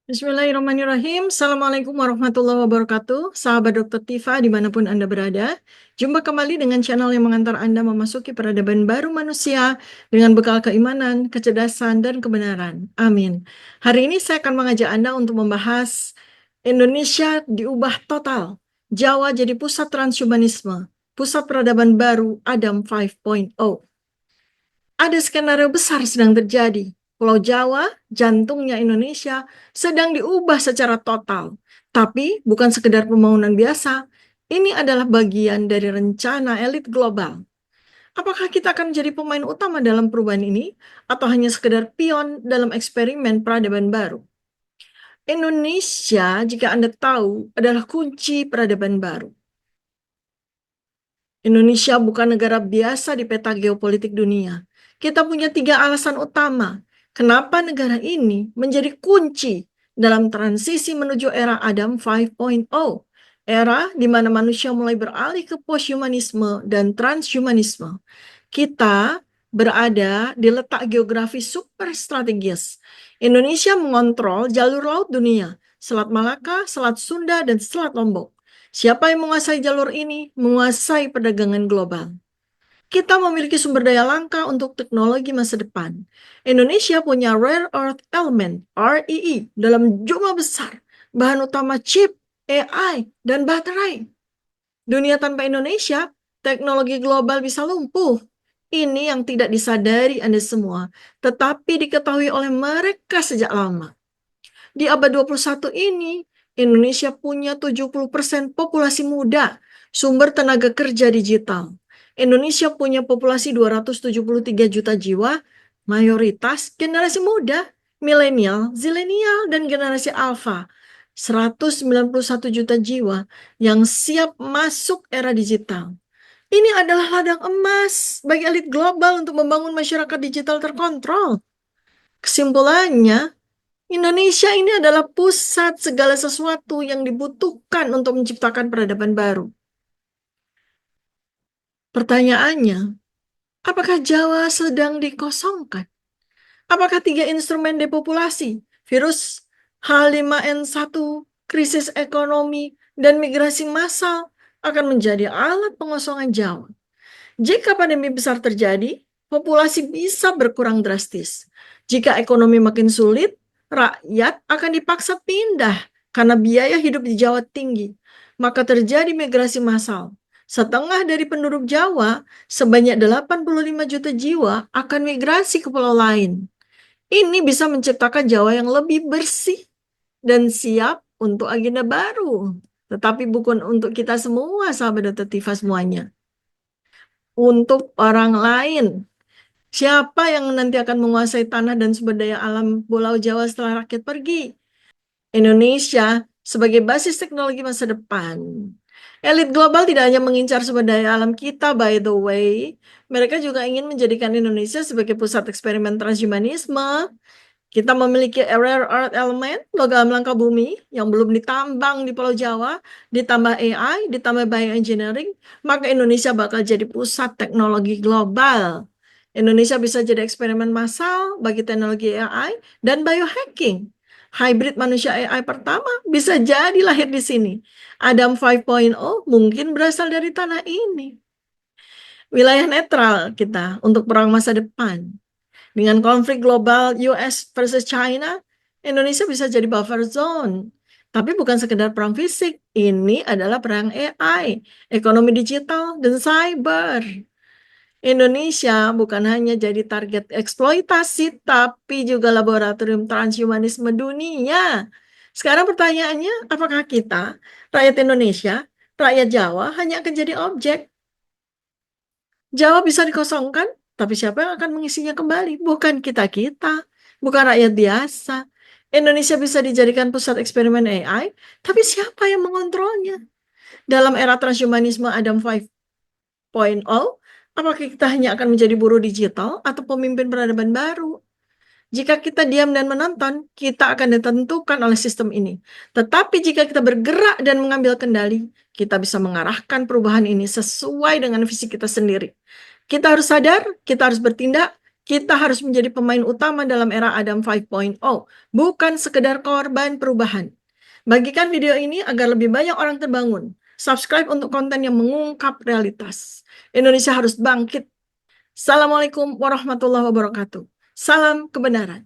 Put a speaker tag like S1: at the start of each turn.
S1: Bismillahirrahmanirrahim. Assalamualaikum warahmatullahi wabarakatuh. Sahabat Dr. Tifa dimanapun Anda berada. Jumpa kembali dengan channel yang mengantar Anda memasuki peradaban baru manusia dengan bekal keimanan, kecerdasan, dan kebenaran. Amin. Hari ini saya akan mengajak Anda untuk membahas Indonesia diubah total. Jawa jadi pusat transhumanisme. Pusat peradaban baru Adam 5.0. Ada skenario besar sedang terjadi. Pulau Jawa, jantungnya Indonesia, sedang diubah secara total. Tapi bukan sekedar pembangunan biasa, ini adalah bagian dari rencana elit global. Apakah kita akan menjadi pemain utama dalam perubahan ini, atau hanya sekedar pion dalam eksperimen peradaban baru? Indonesia, jika Anda tahu, adalah kunci peradaban baru. Indonesia bukan negara biasa di peta geopolitik dunia. Kita punya 3 alasan utama kenapa negara ini menjadi kunci dalam transisi menuju era Adam 5.0, era di mana manusia mulai beralih ke posthumanisme dan transhumanisme. Kita berada di letak geografi super strategis. Indonesia mengontrol jalur laut dunia, Selat Malaka, Selat Sunda, dan Selat Lombok. Siapa yang menguasai jalur ini, menguasai perdagangan global. Kita memiliki sumber daya langka untuk teknologi masa depan. Indonesia punya rare earth element, REE, dalam jumlah besar, bahan utama chip, AI, dan baterai. Dunia tanpa Indonesia, teknologi global bisa lumpuh. Ini yang tidak disadari Anda semua, tetapi diketahui oleh mereka sejak lama. Di abad 21 ini, Indonesia punya 70% populasi muda, sumber tenaga kerja digital. Indonesia punya populasi 273 juta jiwa, mayoritas generasi muda, milenial, zilenial, dan generasi alfa. 191 juta jiwa yang siap masuk era digital. Ini adalah ladang emas bagi elit global untuk membangun masyarakat digital terkontrol. Kesimpulannya, Indonesia ini adalah pusat segala sesuatu yang dibutuhkan untuk menciptakan peradaban baru. Pertanyaannya, apakah Jawa sedang dikosongkan? Apakah 3 instrumen depopulasi, virus H5N1, krisis ekonomi, dan migrasi massal akan menjadi alat pengosongan Jawa? Jika pandemi besar terjadi, populasi bisa berkurang drastis. Jika ekonomi makin sulit, rakyat akan dipaksa pindah karena biaya hidup di Jawa tinggi. Maka terjadi migrasi massal. Setengah dari penduduk Jawa, sebanyak 85 juta jiwa, akan migrasi ke pulau lain. Ini bisa menciptakan Jawa yang lebih bersih dan siap untuk agenda baru. Tetapi bukan untuk kita semua, sahabat Dr. Tifa semuanya. Untuk orang lain. Siapa yang nanti akan menguasai tanah dan sumber daya alam Pulau Jawa setelah rakyat pergi? Indonesia sebagai basis teknologi masa depan. Elit global tidak hanya mengincar sumber daya alam kita, by the way, mereka juga ingin menjadikan Indonesia sebagai pusat eksperimen transhumanisme. Kita memiliki rare earth element, logam langka bumi, yang belum ditambang di Pulau Jawa, ditambah AI, ditambah bioengineering, maka Indonesia bakal jadi pusat teknologi global. Indonesia bisa jadi eksperimen massal bagi teknologi AI dan biohacking. Hybrid manusia AI pertama bisa jadi lahir di sini. Adam 5.0 mungkin berasal dari tanah ini. Wilayah netral kita untuk perang masa depan. Dengan konflik global US versus China, Indonesia bisa jadi buffer zone. Tapi bukan sekedar perang fisik, ini adalah perang AI, ekonomi digital, dan cyber. Indonesia bukan hanya jadi target eksploitasi, tapi juga laboratorium transhumanisme dunia. Sekarang pertanyaannya, apakah kita, rakyat Indonesia, rakyat Jawa, hanya akan jadi objek? Jawa bisa dikosongkan, tapi siapa yang akan mengisinya kembali? Bukan kita-kita, bukan rakyat biasa. Indonesia bisa dijadikan pusat eksperimen AI, tapi siapa yang mengontrolnya? Dalam era transhumanisme Adam 5.0, apakah kita hanya akan menjadi buruh digital atau pemimpin peradaban baru? Jika kita diam dan menonton, kita akan ditentukan oleh sistem ini. Tetapi jika kita bergerak dan mengambil kendali, kita bisa mengarahkan perubahan ini sesuai dengan visi kita sendiri. Kita harus sadar, kita harus bertindak, Kita harus menjadi pemain utama dalam era Adam 5.0, bukan sekedar korban perubahan. Bagikan video ini agar lebih banyak orang terbangun. Subscribe untuk konten yang mengungkap realitas. Indonesia harus bangkit. Assalamualaikum warahmatullahi wabarakatuh. Salam kebenaran.